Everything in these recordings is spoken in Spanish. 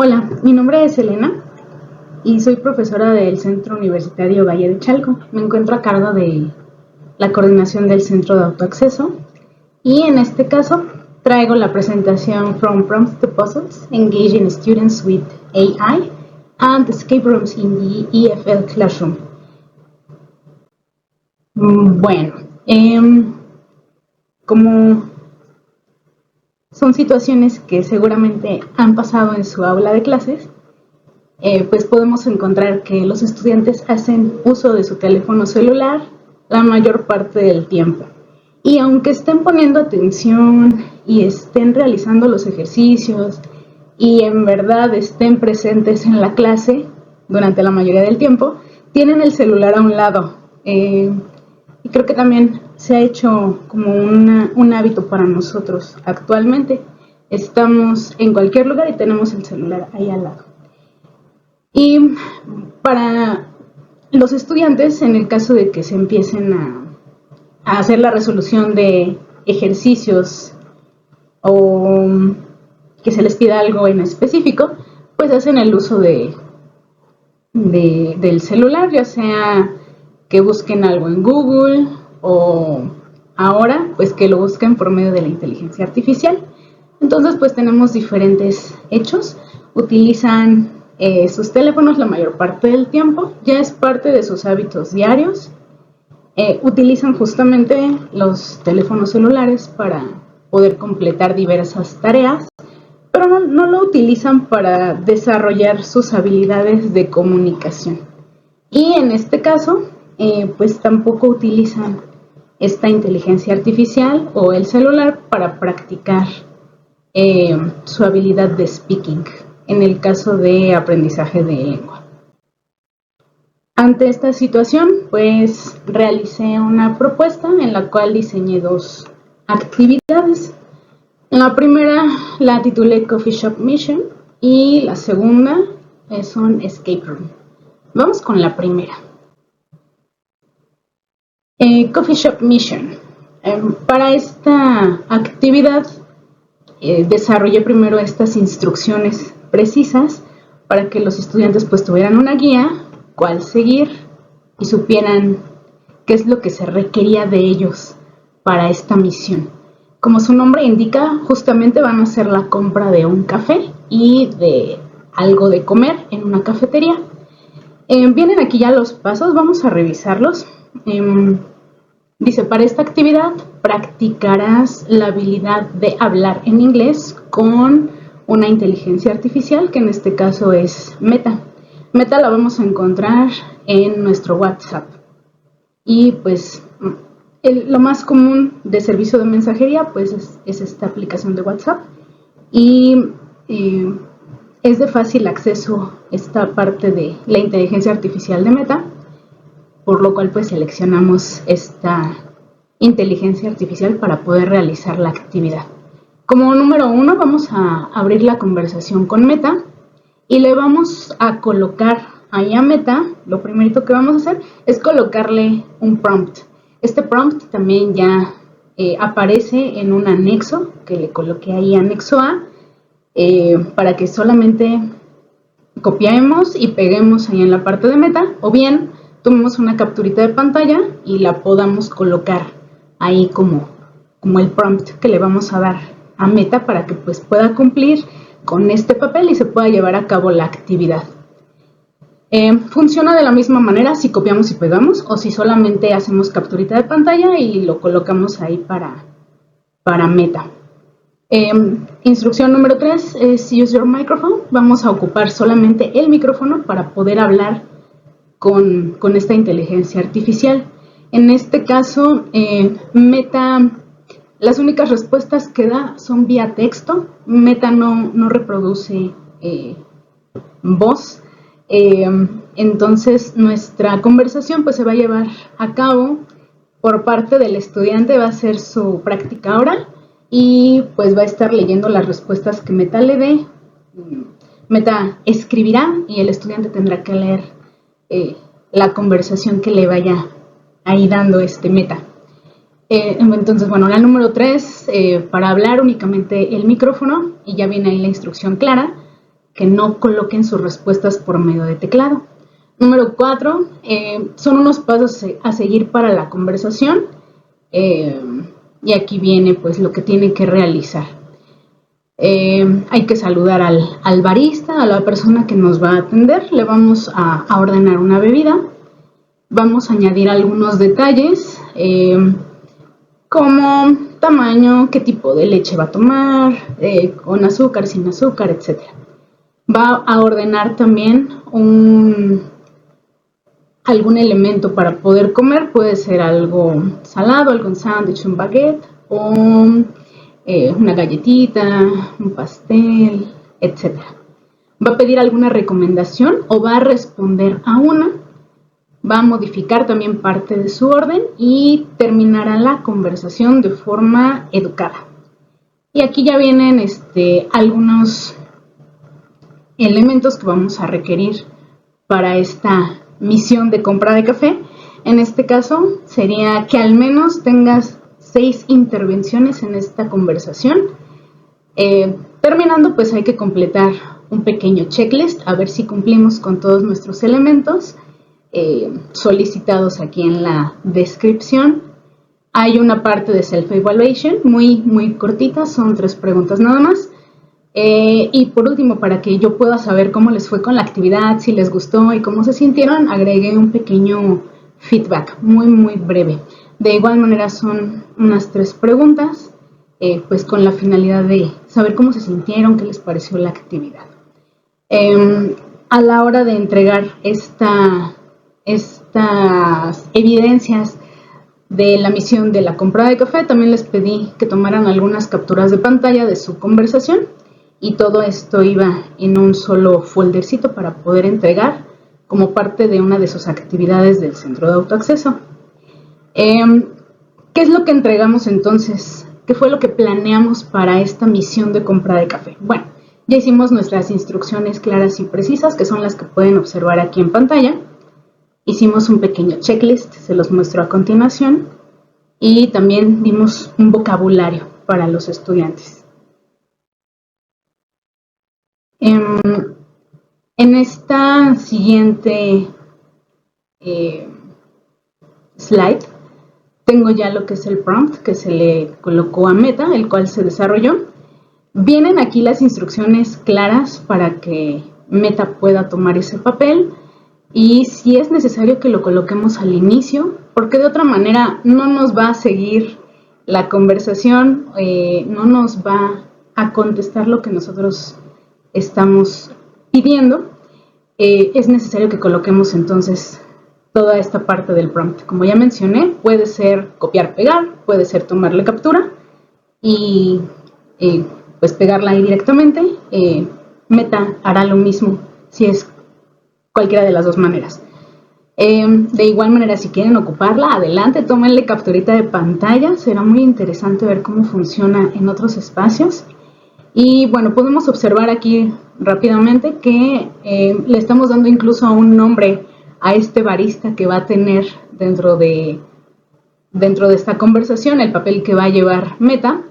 Hola, mi nombre es Elena y soy profesora del Centro Universitario Valle de Chalco. Me encuentro a cargo de la coordinación del Centro de Autoacceso y en este caso traigo la presentación From Prompts to Puzzles, Engaging Students with AI and Escape Rooms in the EFL Classroom. Bueno, como son situaciones que seguramente han pasado en su aula de clases, pues podemos encontrar que los estudiantes hacen uso de su teléfono celular la mayor parte del tiempo. Y aunque estén poniendo atención y estén realizando los ejercicios y en verdad estén presentes en la clase durante la mayoría del tiempo, tienen el celular a un lado. Y creo que también se ha hecho como un hábito para nosotros actualmente. Estamos en cualquier lugar y tenemos el celular ahí al lado. Y para los estudiantes, en el caso de que se empiecen a hacer la resolución de ejercicios o que se les pida algo en específico, pues hacen el uso del celular, ya sea que busquen algo en Google o ahora pues que lo busquen por medio de la inteligencia artificial. Entonces pues tenemos diferentes hechos, utilizan sus teléfonos la mayor parte del tiempo, ya es parte de sus hábitos diarios. Utilizan justamente los teléfonos celulares para poder completar diversas tareas, pero no lo utilizan para desarrollar sus habilidades de comunicación. Y en este caso, pues tampoco utilizan esta inteligencia artificial o el celular para practicar su habilidad de speaking, en el caso de aprendizaje de lengua. Ante esta situación, pues realicé una propuesta en la cual diseñé dos actividades. La primera la titulé Coffee Shop Mission y la segunda es un Escape Room. Vamos con la primera. Coffee Shop Mission. Para esta actividad desarrollé primero estas instrucciones precisas para que los estudiantes pues tuvieran una guía, cuál seguir y supieran qué es lo que se requería de ellos para esta misión. Como su nombre indica, justamente van a hacer la compra de un café y de algo de comer en una cafetería. Vienen aquí ya los pasos, vamos a revisarlos. Dice, para esta actividad practicarás la habilidad de hablar en inglés con una inteligencia artificial, que en este caso es Meta. Meta la vamos a encontrar en nuestro WhatsApp. Y pues lo más común de servicio de mensajería pues es esta aplicación de WhatsApp. Y es de fácil acceso esta parte de la inteligencia artificial de Meta, por lo cual pues seleccionamos esta inteligencia artificial para poder realizar la actividad. Como número 1 vamos a abrir la conversación con Meta y le vamos a colocar ahí a Meta, lo primerito que vamos a hacer es colocarle un prompt. Este prompt también ya aparece en un anexo que le coloqué ahí, anexo A, para que solamente copiemos y peguemos ahí en la parte de Meta, o bien tomemos una capturita de pantalla y la podamos colocar ahí como el prompt que le vamos a dar a Meta para que pues pueda cumplir con este papel y se pueda llevar a cabo la actividad. Funciona de la misma manera si copiamos y pegamos o si solamente hacemos capturita de pantalla y lo colocamos ahí para Meta. Instrucción número 3 es Use Your Microphone. Vamos a ocupar solamente el micrófono para poder hablar con esta inteligencia artificial. En este caso, Meta, las únicas respuestas que da son vía texto. Meta no reproduce voz. Entonces, nuestra conversación pues se va a llevar a cabo por parte del estudiante, va a ser su práctica oral y pues va a estar leyendo las respuestas que Meta le dé. Meta escribirá y el estudiante tendrá que leer la conversación que le vaya ahí dando Meta. Entonces, bueno, la número 3, para hablar únicamente el micrófono, y ya viene ahí la instrucción clara, que no coloquen sus respuestas por medio de teclado. Número 4, son unos pasos a seguir para la conversación, y aquí viene pues lo que tiene que realizar. Hay que saludar al barista, a la persona que nos va a atender, le vamos a ordenar una bebida, vamos a añadir algunos detalles, como tamaño, qué tipo de leche va a tomar, con azúcar, sin azúcar, etc. Va a ordenar también algún elemento para poder comer, puede ser algo salado, algún sándwich, un baguette, o una galletita, un pastel, etc. Va a pedir alguna recomendación o va a responder a una. Va a modificar también parte de su orden y terminará la conversación de forma educada. Y aquí ya vienen algunos elementos que vamos a requerir para esta misión de compra de café. En este caso sería que al menos tengas 6 intervenciones en esta conversación. Terminando, pues hay que completar un pequeño checklist a ver si cumplimos con todos nuestros elementos solicitados aquí en la descripción. Hay una parte de self-evaluation muy cortita, son 3 preguntas nada más. Y por último, para que yo pueda saber cómo les fue con la actividad, si les gustó y cómo se sintieron, agregué un pequeño feedback muy breve. De igual manera son unas 3 preguntas, pues con la finalidad de saber cómo se sintieron, qué les pareció la actividad. A la hora de entregar estas evidencias de la misión de la compra de café, también les pedí que tomaran algunas capturas de pantalla de su conversación y todo esto iba en un solo foldercito para poder entregar como parte de una de sus actividades del centro de autoacceso. ¿Qué es lo que entregamos entonces? ¿Qué fue lo que planeamos para esta misión de compra de café? Bueno, ya hicimos nuestras instrucciones claras y precisas, que son las que pueden observar aquí en pantalla. Hicimos un pequeño checklist, se los muestro a continuación, y también dimos un vocabulario para los estudiantes. En esta siguiente slide tengo ya lo que es el prompt que se le colocó a Meta, el cual se desarrolló. Vienen aquí las instrucciones claras para que Meta pueda tomar ese papel. Y si es necesario que lo coloquemos al inicio, porque de otra manera no nos va a seguir la conversación, no nos va a contestar lo que nosotros estamos pidiendo, es necesario que coloquemos entonces toda esta parte del prompt. Como ya mencioné, puede ser copiar-pegar, puede ser tomarle captura y pues pegarla ahí directamente. Meta hará lo mismo si es cualquiera de las dos maneras. De igual manera, si quieren ocuparla, adelante, tómenle capturita de pantalla. Será muy interesante ver cómo funciona en otros espacios. Y bueno, podemos observar aquí rápidamente que le estamos dando incluso un nombre a este barista que va a tener dentro de esta conversación, el papel que va a llevar Meta.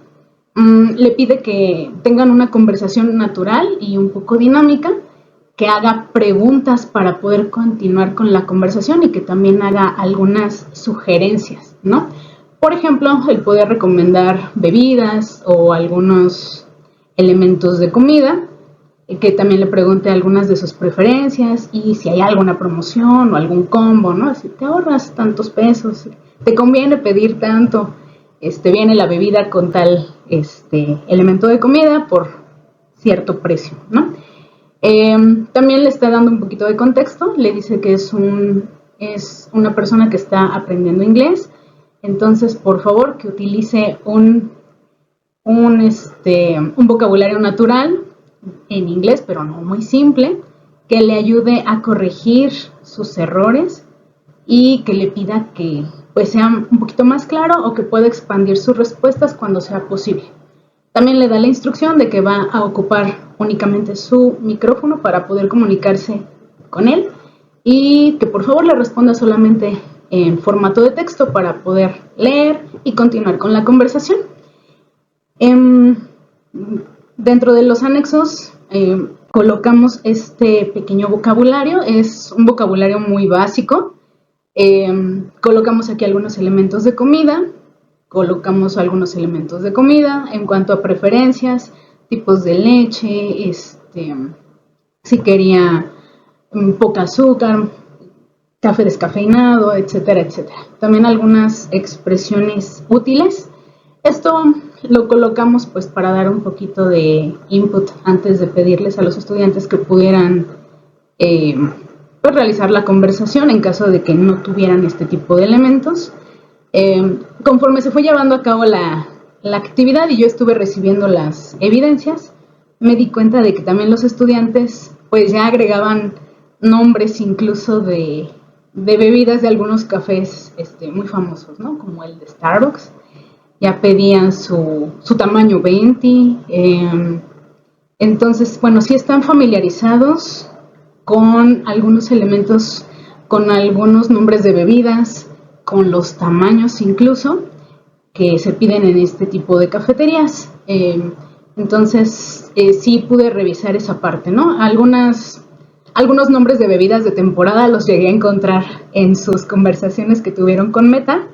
Le pide que tengan una conversación natural y un poco dinámica, que haga preguntas para poder continuar con la conversación y que también haga algunas sugerencias, ¿no? Por ejemplo, el poder recomendar bebidas o algunos elementos de comida, que también le pregunte algunas de sus preferencias y si hay alguna promoción o algún combo, ¿no? Si te ahorras tantos pesos, te conviene pedir tanto, viene la bebida con tal elemento de comida por cierto precio, ¿no? También le está dando un poquito de contexto, le dice que es una persona que está aprendiendo inglés, entonces por favor que utilice un vocabulario natural en inglés, pero no muy simple, que le ayude a corregir sus errores y que le pida que pues sea un poquito más claro o que pueda expandir sus respuestas cuando sea posible. También le da la instrucción de que va a ocupar únicamente su micrófono para poder comunicarse con él y que por favor le responda solamente en formato de texto para poder leer y continuar con la conversación. Dentro de los anexos colocamos este pequeño vocabulario, es un vocabulario muy básico. Colocamos aquí algunos elementos de comida, colocamos algunos elementos de comida en cuanto a preferencias, tipos de leche, si quería poca azúcar, café descafeinado, etcétera, etcétera. También algunas expresiones útiles. Esto lo colocamos pues para dar un poquito de input antes de pedirles a los estudiantes que pudieran pues realizar la conversación en caso de que no tuvieran este tipo de elementos. Conforme se fue llevando a cabo la actividad y yo estuve recibiendo las evidencias, me di cuenta de que también los estudiantes pues ya agregaban nombres incluso de bebidas de algunos cafés muy famosos, ¿no? Como el de Starbucks. Ya pedían su tamaño 20. Entonces, bueno, sí están familiarizados con algunos elementos, con algunos nombres de bebidas, con los tamaños incluso, que se piden en este tipo de cafeterías. Entonces, sí pude revisar esa parte, ¿no? Algunos nombres de bebidas de temporada los llegué a encontrar en sus conversaciones que tuvieron con Meta,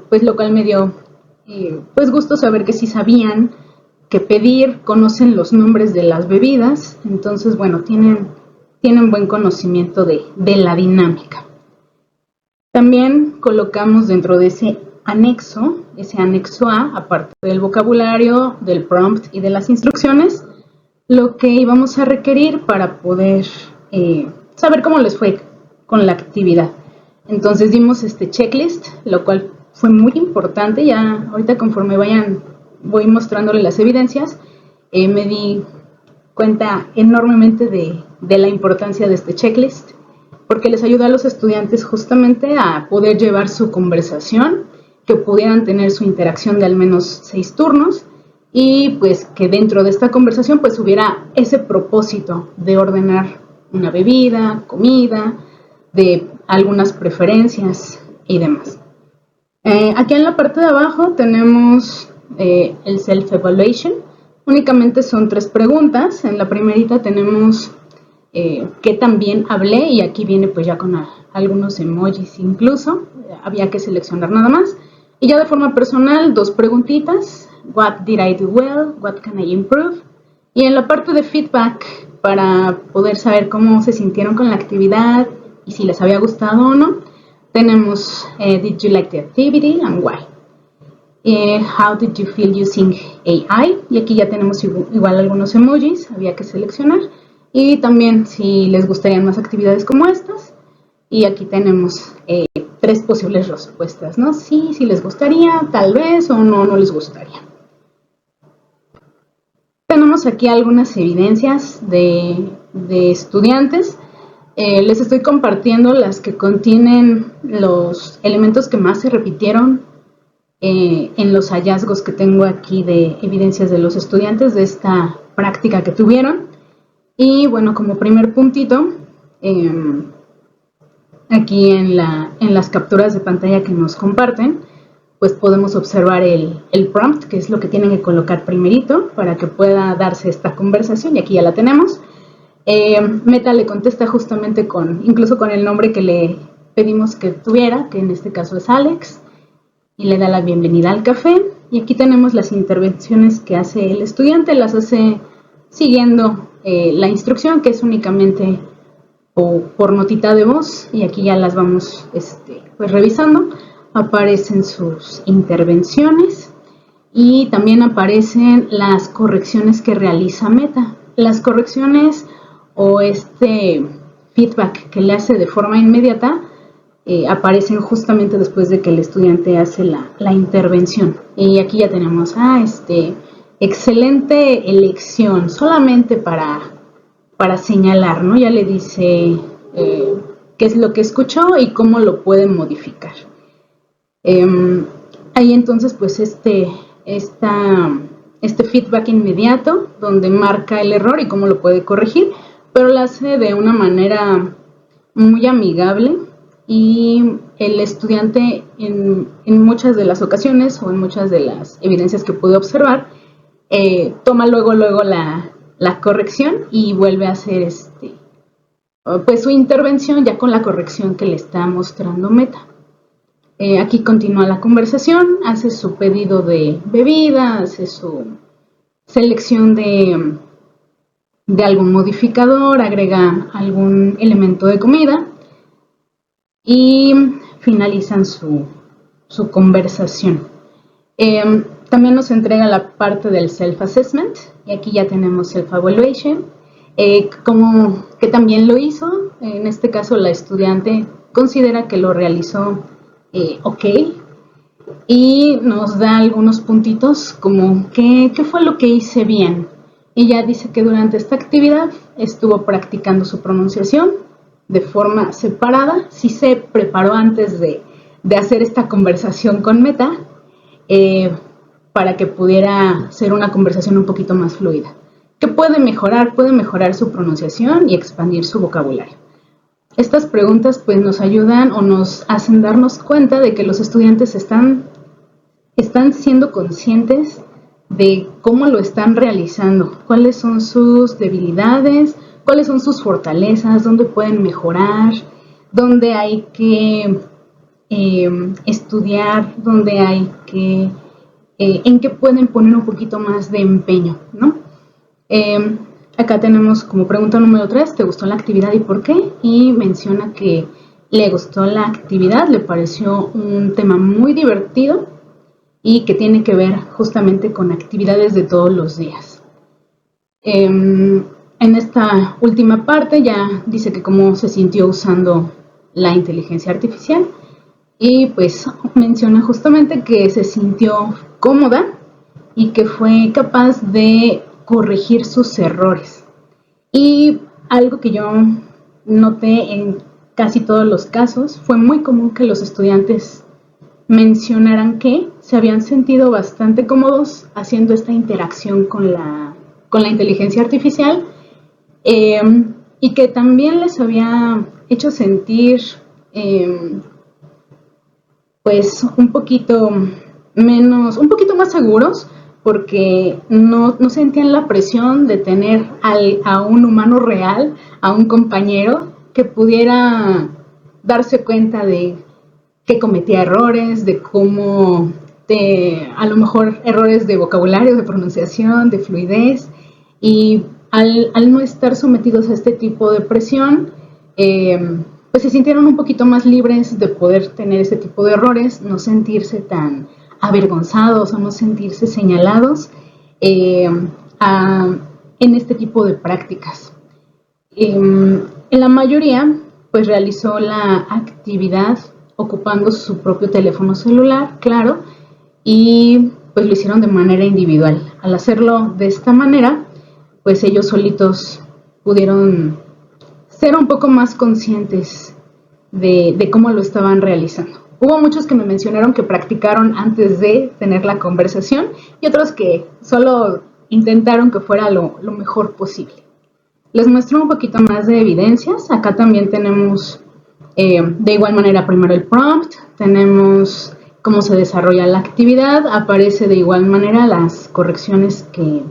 pues lo cual me dio pues gusto saber que sí sabían que pedir, conocen los nombres de las bebidas, entonces bueno, tienen buen conocimiento de la dinámica. También colocamos dentro de ese anexo A, aparte del vocabulario, del prompt y de las instrucciones, lo que íbamos a requerir para poder saber cómo les fue con la actividad. Entonces dimos este checklist, lo cual fue muy importante. Ya ahorita conforme voy mostrándole las evidencias, me di cuenta enormemente de la importancia de este checklist, porque les ayuda a los estudiantes justamente a poder llevar su conversación, que pudieran tener su interacción de al menos 6 turnos y pues que dentro de esta conversación pues hubiera ese propósito de ordenar una bebida, comida, de algunas preferencias y demás. Aquí en la parte de abajo tenemos el self-evaluation. Únicamente son 3 preguntas. En la primerita tenemos qué tan bien hablé, y aquí viene pues ya con algunos emojis incluso. Había que seleccionar nada más. Y ya de forma personal, 2 preguntitas. What did I do well? What can I improve? Y en la parte de feedback, para poder saber cómo se sintieron con la actividad y si les había gustado o no, tenemos did you like the activity and why? How did you feel using AI? Y aquí ya tenemos igual algunos emojis, había que seleccionar. Y también si les gustarían más actividades como estas. Y aquí tenemos 3 posibles respuestas, ¿no? Sí, si les gustaría, tal vez, o no les gustaría. Tenemos aquí algunas evidencias de estudiantes. Les estoy compartiendo las que contienen los elementos que más se repitieron en los hallazgos que tengo aquí de evidencias de los estudiantes de esta práctica que tuvieron. Y bueno, como primer puntito, aquí en las capturas de pantalla que nos comparten, pues podemos observar el prompt, que es lo que tienen que colocar primerito para que pueda darse esta conversación, y aquí ya la tenemos. Meta le contesta justamente incluso con el nombre que le pedimos que tuviera, que en este caso es Alex, y le da la bienvenida al café. Y aquí tenemos las intervenciones que hace el estudiante, las hace siguiendo la instrucción, que es únicamente por notita de voz, y aquí ya las vamos pues revisando. Aparecen sus intervenciones y también aparecen las correcciones que realiza Meta. Las correcciones o feedback que le hace de forma inmediata aparecen justamente después de que el estudiante hace la intervención. Y aquí ya tenemos excelente elección, solamente para señalar, ¿no? Ya le dice qué es lo que escuchó y cómo lo puede modificar. Ahí entonces pues este feedback inmediato donde marca el error y cómo lo puede corregir, pero lo hace de una manera muy amigable, y el estudiante en muchas de las ocasiones o en muchas de las evidencias que pude observar, toma luego la corrección y vuelve a hacer pues su intervención ya con la corrección que le está mostrando Meta. Aquí continúa la conversación, hace su pedido de bebida, hace su selección de algún modificador, agrega algún elemento de comida y finalizan su conversación. También nos entrega la parte del self-assessment y aquí ya tenemos self-evaluation, como que también lo hizo. En este caso la estudiante considera que lo realizó ok, y nos da algunos puntitos como ¿qué fue lo que hice bien? Ella dice que durante esta actividad estuvo practicando su pronunciación de forma separada, sí se preparó antes de hacer esta conversación con Meta, para que pudiera ser una conversación un poquito más fluida. ¿Qué puede mejorar? Puede mejorar su pronunciación y expandir su vocabulario. Estas preguntas pues nos ayudan o nos hacen darnos cuenta de que los estudiantes están siendo conscientes de cómo lo están realizando, cuáles son sus debilidades, cuáles son sus fortalezas, dónde pueden mejorar, dónde hay que estudiar, dónde hay que, en qué pueden poner un poquito más de empeño, ¿no? Acá tenemos como pregunta número 3, ¿te gustó la actividad y por qué? Y menciona que le gustó la actividad, le pareció un tema muy divertido y que tiene que ver justamente con actividades de todos los días. En esta última parte ya dice que cómo se sintió usando la inteligencia artificial y pues menciona justamente que se sintió cómoda y que fue capaz de corregir sus errores. Y algo que yo noté en casi todos los casos, fue muy común que los estudiantes mencionaran que se habían sentido bastante cómodos haciendo esta interacción con la inteligencia artificial, y que también les había hecho sentir pues un poquito más seguros, porque no sentían la presión de tener a un humano real, a un compañero que pudiera darse cuenta de que cometía errores, de cómo, a lo mejor errores de vocabulario, de pronunciación, de fluidez, y al no estar sometidos a este tipo de presión, pues se sintieron un poquito más libres de poder tener este tipo de errores, no sentirse tan avergonzados o no sentirse señalados en este tipo de prácticas. En la mayoría, pues realizó la actividad ocupando su propio teléfono celular, claro, y pues lo hicieron de manera individual. Al hacerlo de esta manera, pues ellos solitos pudieron ser un poco más conscientes de cómo lo estaban realizando. Hubo muchos que me mencionaron que practicaron antes de tener la conversación y otros que solo intentaron que fuera lo mejor posible. Les muestro un poquito más de evidencias. Acá también tenemos de igual manera primero el prompt, tenemos cómo se desarrolla la actividad, aparece de igual manera las correcciones que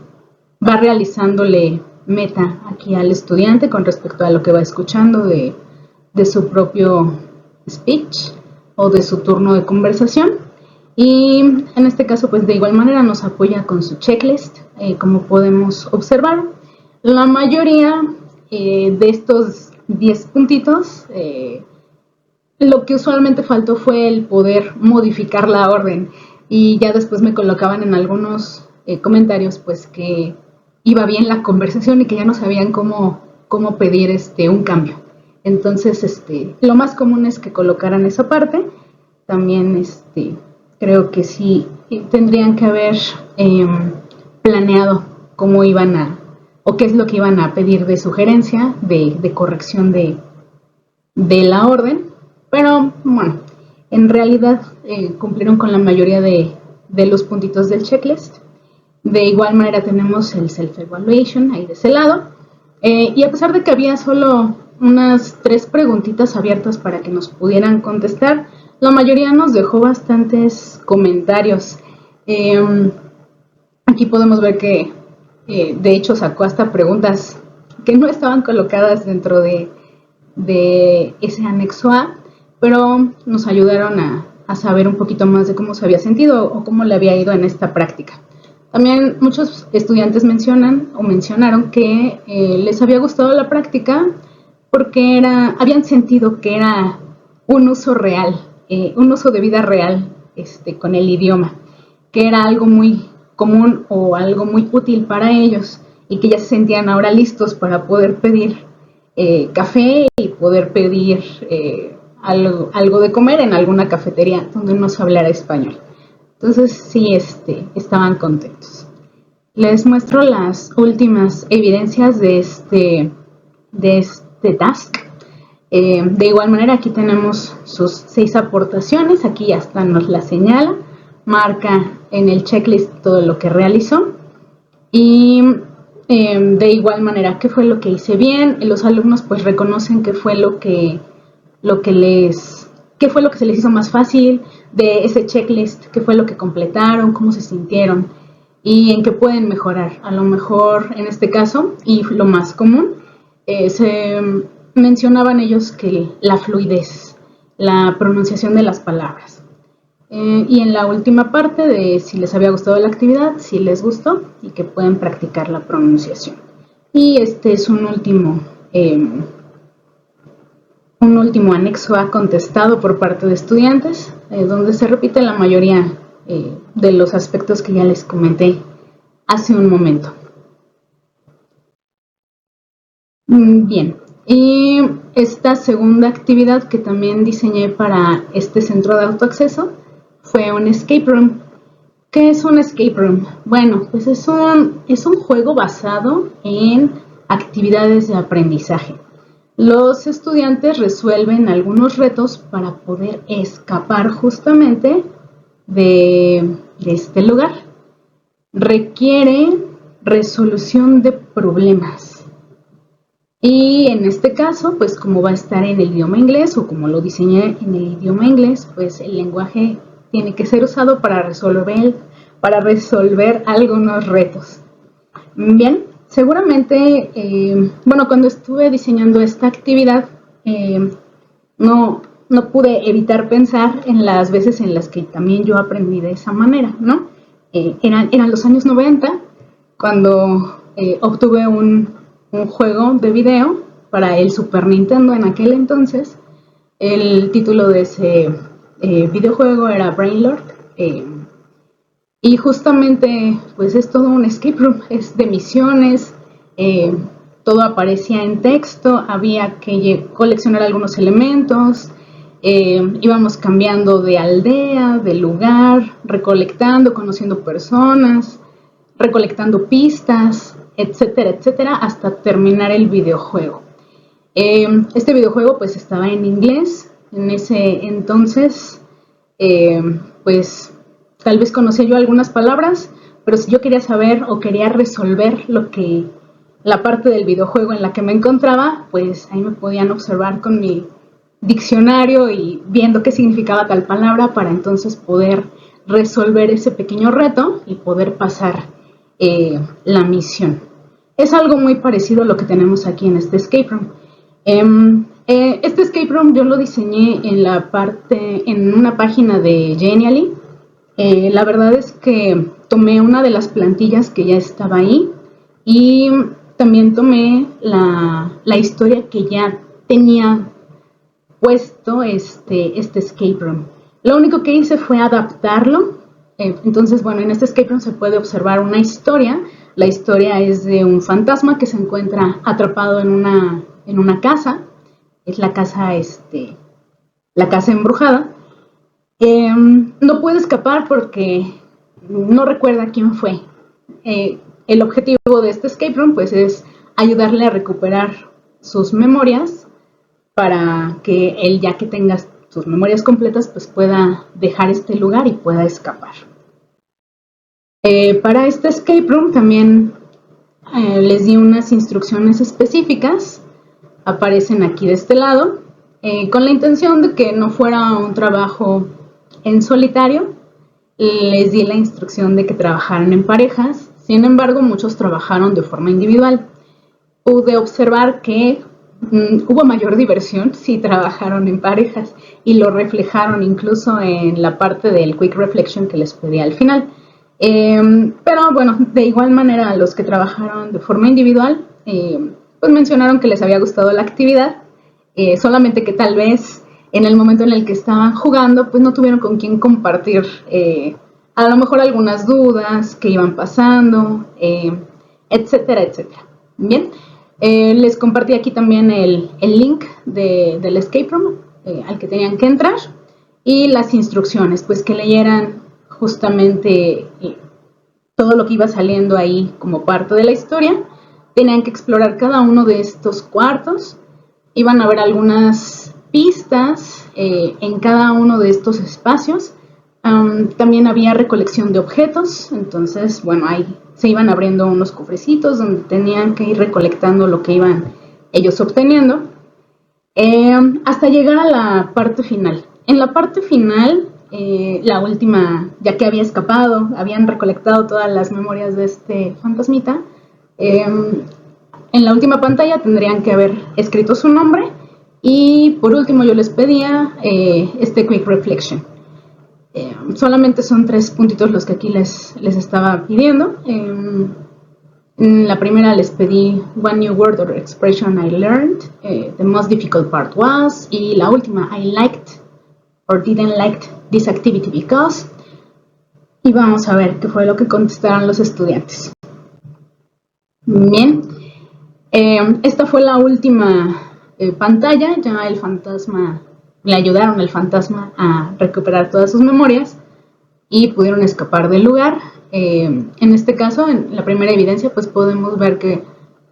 va realizándole Meta aquí al estudiante con respecto a lo que va escuchando de su propio speech o de su turno de conversación. Y en este caso pues de igual manera nos apoya con su checklist, como podemos observar. La mayoría de estos 10 puntitos, lo que usualmente faltó fue el poder modificar la orden, y ya después me colocaban en algunos comentarios pues que iba bien la conversación y que ya no sabían cómo pedir un cambio. Entonces lo más común es que colocaran esa parte. También creo que sí tendrían que haber planeado cómo iban a, o qué es lo que iban a pedir de sugerencia, de corrección de la orden. Pero bueno, en realidad cumplieron con la mayoría de los puntitos del checklist. De igual manera tenemos el self-evaluation ahí de ese lado. Y a pesar de que había solo unas 3 preguntitas abiertas para que nos pudieran contestar. La mayoría nos dejó bastantes comentarios. Aquí podemos ver que de hecho sacó hasta preguntas que no estaban colocadas dentro de ese anexo A, pero nos ayudaron a saber un poquito más de cómo se había sentido o cómo le había ido en esta práctica. También muchos estudiantes mencionaron que les había gustado la práctica porque habían sentido que era un uso real, un uso de vida real con el idioma, que era algo muy común o algo muy útil para ellos y que ya se sentían ahora listos para poder pedir café y poder pedir algo de comer en alguna cafetería donde no se hablara español. Entonces sí, estaban contentos. Les muestro las últimas evidencias de este task. De igual manera, aquí tenemos sus 6 aportaciones. Aquí hasta nos la señala, marca en el checklist todo lo que realizó. Y de igual manera, ¿qué fue lo que hice bien? Los alumnos pues reconocen qué fue lo que se les hizo más fácil de ese checklist, qué fue lo que completaron, cómo se sintieron y en qué pueden mejorar. A lo mejor en este caso, y lo más común, se mencionaban ellos que la fluidez, la pronunciación de las palabras. Y en la última parte de si les había gustado la actividad, si les gustó y que pueden practicar la pronunciación. Y este es un último anexo A contestado por parte de estudiantes, donde se repite la mayoría de los aspectos que ya les comenté hace un momento. Bien, y esta segunda actividad que también diseñé para este centro de autoacceso fue un escape room. ¿Qué es un escape room? Bueno, pues es un juego basado en actividades de aprendizaje. Los estudiantes resuelven algunos retos para poder escapar justamente de este lugar. Requiere resolución de problemas. Y en este caso, pues como va a estar en el idioma inglés o como lo diseñé en el idioma inglés, pues el lenguaje tiene que ser usado para resolver algunos retos. Bien, seguramente, cuando estuve diseñando esta actividad, no pude evitar pensar en las veces en las que también yo aprendí de esa manera, ¿no? Eran los años 90 cuando obtuve un juego de video para el Super Nintendo en aquel entonces. El título de ese videojuego era Brainlord. Y justamente, pues es todo un escape room, es de misiones, todo aparecía en texto, había que coleccionar algunos elementos, íbamos cambiando de aldea, de lugar, recolectando, conociendo personas, recolectando pistas, etcétera, etcétera, hasta terminar el videojuego. Este videojuego pues estaba en inglés, en ese entonces, pues tal vez conocía yo algunas palabras, pero si yo quería saber o quería resolver la parte del videojuego en la que me encontraba, pues ahí me podían observar con mi diccionario y viendo qué significaba tal palabra para entonces poder resolver ese pequeño reto y poder pasar la misión. Es algo muy parecido a lo que tenemos aquí en este escape room. Este escape room yo lo diseñé en una página de Genially. La verdad es que tomé una de las plantillas que ya estaba ahí y también tomé la historia que ya tenía puesto este escape room. Lo único que hice fue adaptarlo. Entonces, en este escape room se puede observar una historia. La historia es de un fantasma que se encuentra atrapado en una casa. Es la casa embrujada. No puede escapar porque no recuerda quién fue. El objetivo de este escape room pues es ayudarle a recuperar sus memorias para que él, ya que tenga sus memorias completas, pues pueda dejar este lugar y pueda escapar. Para este escape room también les di unas instrucciones específicas aparecen aquí de este lado, con la intención de que no fuera un trabajo en solitario. Les di la instrucción de que trabajaran en parejas, sin embargo muchos trabajaron de forma individual. Pude observar que hubo mayor diversión si trabajaron en parejas y lo reflejaron incluso en la parte del Quick Reflection que les pedí al final. Pero bueno, de igual manera los que trabajaron de forma individual pues mencionaron que les había gustado la actividad, solamente que tal vez en el momento en el que estaban jugando pues no tuvieron con quién compartir a lo mejor algunas dudas que iban pasando, etcétera, etcétera. Bien, les compartí aquí también el link del escape room al que tenían que entrar y las instrucciones, pues que leyeran justamente todo lo que iba saliendo ahí como parte de la historia. Tenían que explorar cada uno de estos cuartos, iban a ver algunas pistas en cada uno de estos espacios. También había recolección de objetos, entonces, bueno, ahí se iban abriendo unos cofrecitos donde tenían que ir recolectando lo que iban ellos obteniendo, hasta llegar a la parte final. En la parte final, la última, ya que había escapado, habían recolectado todas las memorias de este fantasmita, en la última pantalla tendrían que haber escrito su nombre y por último yo les pedía este Quick Reflection. Solamente son 3 puntitos los que aquí les estaba pidiendo. En la primera les pedí one new word or expression I learned, the most difficult part was, y la última I liked or didn't like this activity because. Y vamos a ver qué fue lo que contestaron los estudiantes. Bien, esta fue la última pantalla. Ya el fantasma, le ayudaron al fantasma a recuperar todas sus memorias y pudieron escapar del lugar. En este caso, en la primera evidencia, pues podemos ver que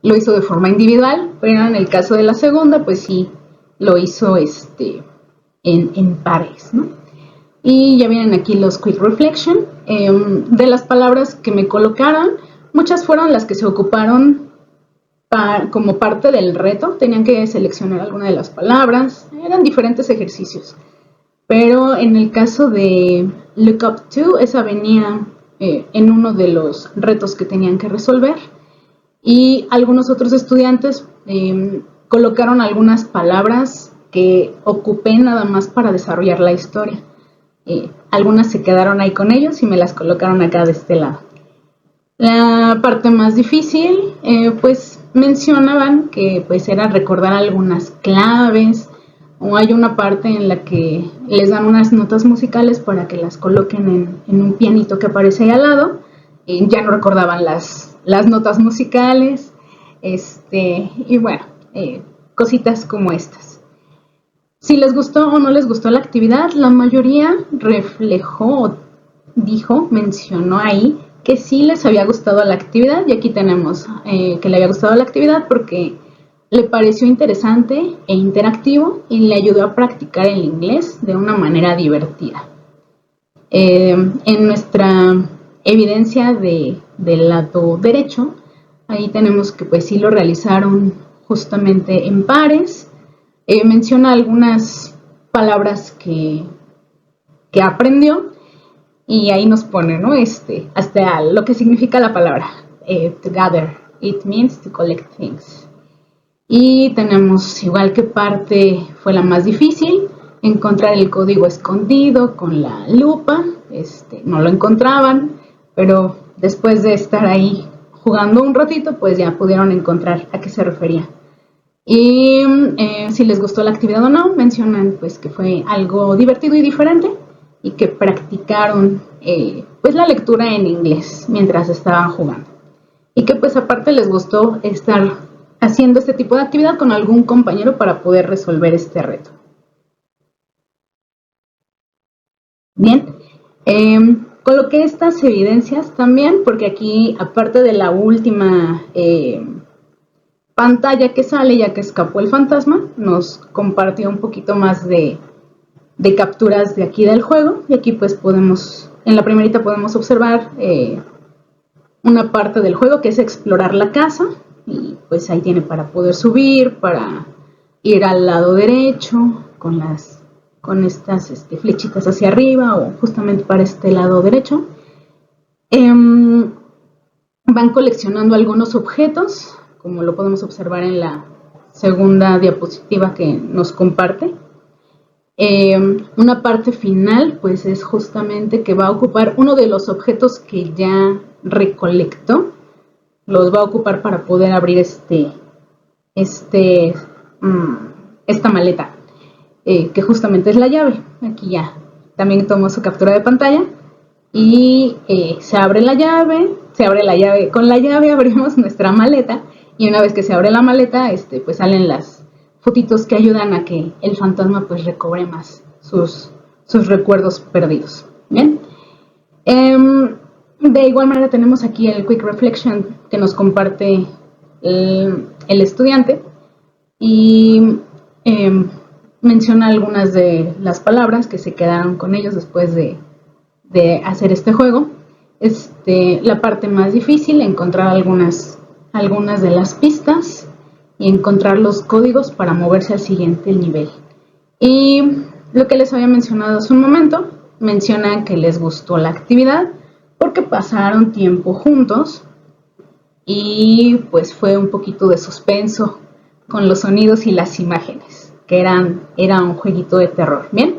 lo hizo de forma individual, pero en el caso de la segunda, pues sí lo hizo en pares, ¿no? Y ya vienen aquí los Quick Reflection. De las palabras que me colocaron, muchas fueron las que se ocuparon como parte del reto. Tenían que seleccionar alguna de las palabras. Eran diferentes ejercicios. Pero en el caso de Look Up To, esa venía en uno de los retos que tenían que resolver. Y algunos otros estudiantes colocaron algunas palabras que ocupé nada más para desarrollar la historia. Algunas se quedaron ahí con ellos y me las colocaron acá de este lado. La parte más difícil, pues mencionaban que pues era recordar algunas claves, o hay una parte en la que les dan unas notas musicales para que las coloquen en un pianito que aparece ahí al lado. Ya no recordaban las notas musicales, y bueno, cositas como estas. Si les gustó o no les gustó la actividad, la mayoría reflejó, mencionó ahí que sí les había gustado la actividad, y aquí tenemos que le había gustado la actividad porque le pareció interesante e interactivo y le ayudó a practicar el inglés de una manera divertida. En nuestra evidencia del lado derecho, ahí tenemos que pues sí lo realizaron justamente en pares. Menciona algunas palabras que aprendió y ahí nos pone, ¿no? Hasta lo que significa la palabra. To gather, it means to collect things. Y tenemos igual que parte fue la más difícil, encontrar el código escondido con la lupa. No lo encontraban, pero después de estar ahí jugando un ratito, pues ya pudieron encontrar a qué se refería. Y si les gustó la actividad o no, mencionan pues que fue algo divertido y diferente y que practicaron pues la lectura en inglés mientras estaban jugando. Y que pues aparte les gustó estar haciendo este tipo de actividad con algún compañero para poder resolver este reto. Bien, coloqué estas evidencias también porque aquí, aparte de la última pantalla que sale ya que escapó el fantasma, nos compartió un poquito más de capturas de aquí del juego, y aquí pues podemos, en la primerita podemos observar una parte del juego que es explorar la casa, y pues ahí tiene para poder subir, para ir al lado derecho con estas flechitas hacia arriba o justamente para este lado derecho. Van coleccionando algunos objetos, como lo podemos observar en la segunda diapositiva que nos comparte. Una parte final pues es justamente que va a ocupar uno de los objetos que ya recolectó, los va a ocupar para poder abrir esta maleta, que justamente es la llave. Aquí ya también tomo su captura de pantalla y se abre la llave, con la llave abrimos nuestra maleta y una vez que se abre la maleta, pues salen las fotitos que ayudan a que el fantasma pues recobre más sus recuerdos perdidos. ¿Bien? De igual manera tenemos aquí el Quick Reflection que nos comparte el estudiante y menciona algunas de las palabras que se quedaron con ellos después de hacer este juego. La parte más difícil, encontrar algunas de las pistas y encontrar los códigos para moverse al siguiente nivel. Y lo que les había mencionado hace un momento, mencionan que les gustó la actividad porque pasaron tiempo juntos y pues fue un poquito de suspenso con los sonidos y las imágenes, que era un jueguito de terror. Bien,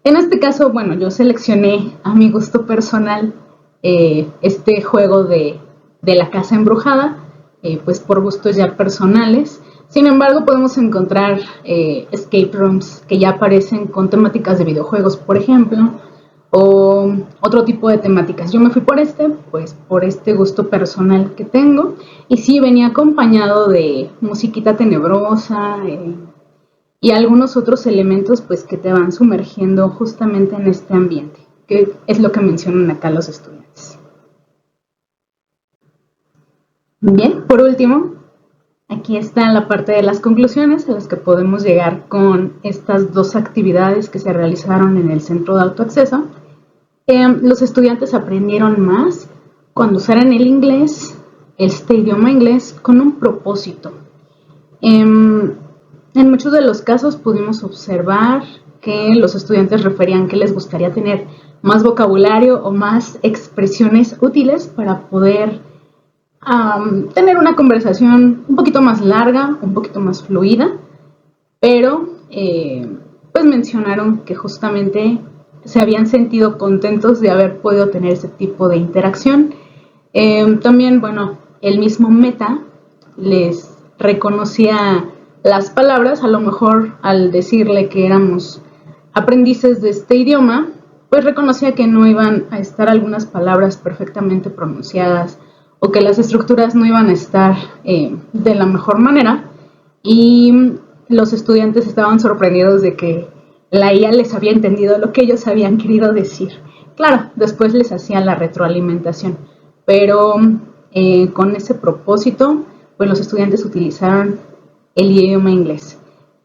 en este caso, bueno, yo seleccioné a mi gusto personal este juego de la casa embrujada, pues por gustos ya personales. Sin embargo, podemos encontrar escape rooms que ya aparecen con temáticas de videojuegos, por ejemplo, o otro tipo de temáticas. Yo me fui pues por este gusto personal que tengo, y sí venía acompañado de musiquita tenebrosa y algunos otros elementos pues que te van sumergiendo justamente en este ambiente, que es lo que mencionan acá los estudiantes. Bien, por último, aquí está la parte de las conclusiones a las que podemos llegar con estas dos actividades que se realizaron en el centro de autoacceso. Los estudiantes aprendieron más cuando usaron el inglés, este idioma inglés, con un propósito. En muchos de los casos pudimos observar que los estudiantes referían que les gustaría tener más vocabulario o más expresiones útiles para poder tener una conversación un poquito más larga, un poquito más fluida, pero pues mencionaron que justamente se habían sentido contentos de haber podido tener ese tipo de interacción. También, bueno, el mismo Meta les reconocía las palabras, a lo mejor al decirle que éramos aprendices de este idioma, pues reconocía que no iban a estar algunas palabras perfectamente pronunciadas o que las estructuras no iban a estar de la mejor manera, y los estudiantes estaban sorprendidos de que la IA les había entendido lo que ellos habían querido decir. Claro, después les hacían la retroalimentación, pero con ese propósito, pues los estudiantes utilizaron el idioma inglés.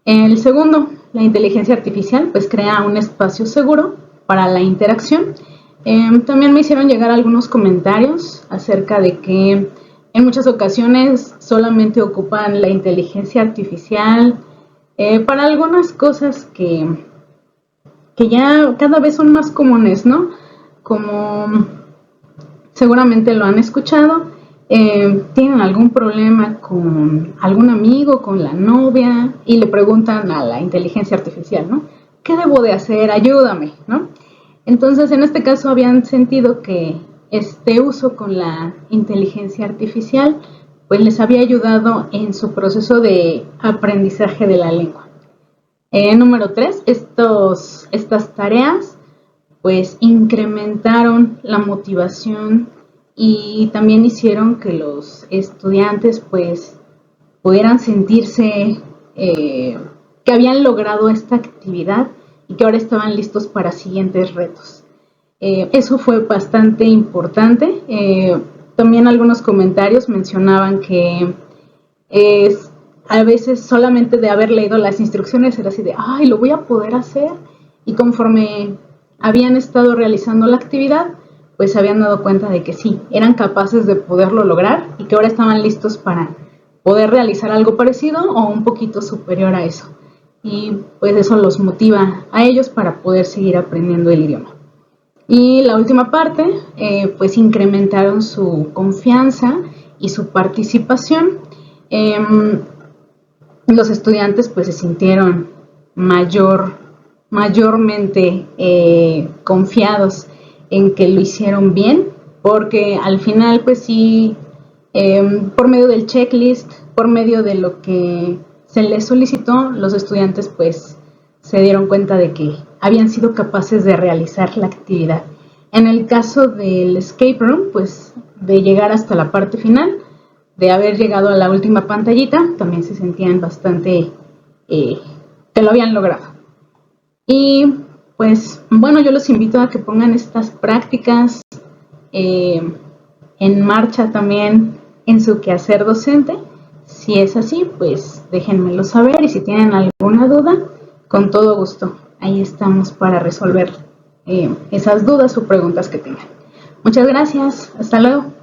El segundo, la inteligencia artificial, pues crea un espacio seguro para la interacción. También me hicieron llegar algunos comentarios acerca de que en muchas ocasiones solamente ocupan la inteligencia artificial para algunas cosas que ya cada vez son más comunes, ¿no? Como seguramente lo han escuchado, tienen algún problema con algún amigo, con la novia, y le preguntan a la inteligencia artificial, ¿no? ¿Qué debo de hacer? Ayúdame, ¿no? Entonces, en este caso habían sentido que este uso con la inteligencia artificial pues les había ayudado en su proceso de aprendizaje de la lengua. Número 3, estas tareas pues incrementaron la motivación y también hicieron que los estudiantes pues pudieran sentirse que habían logrado esta actividad y que ahora estaban listos para siguientes retos. Eso fue bastante importante. También algunos comentarios mencionaban que a veces solamente de haber leído las instrucciones era así de, ¡ay, lo voy a poder hacer! Y conforme habían estado realizando la actividad, pues se habían dado cuenta de que sí, eran capaces de poderlo lograr y que ahora estaban listos para poder realizar algo parecido o un poquito superior a eso. Y pues eso los motiva a ellos para poder seguir aprendiendo el idioma. Y la última parte, pues incrementaron su confianza y su participación. Los estudiantes pues se sintieron mayormente confiados en que lo hicieron bien, porque al final pues sí, por medio del checklist, por medio de lo que se les solicitó, los estudiantes pues se dieron cuenta de que habían sido capaces de realizar la actividad. En el caso del escape room, pues de llegar hasta la parte final, de haber llegado a la última pantallita, también se sentían bastante que lo habían logrado. Y pues bueno, yo los invito a que pongan estas prácticas en marcha también en su quehacer docente. Si es así, pues déjenmelo saber, y si tienen alguna duda, con todo gusto, ahí estamos para resolver esas dudas o preguntas que tengan. Muchas gracias, hasta luego.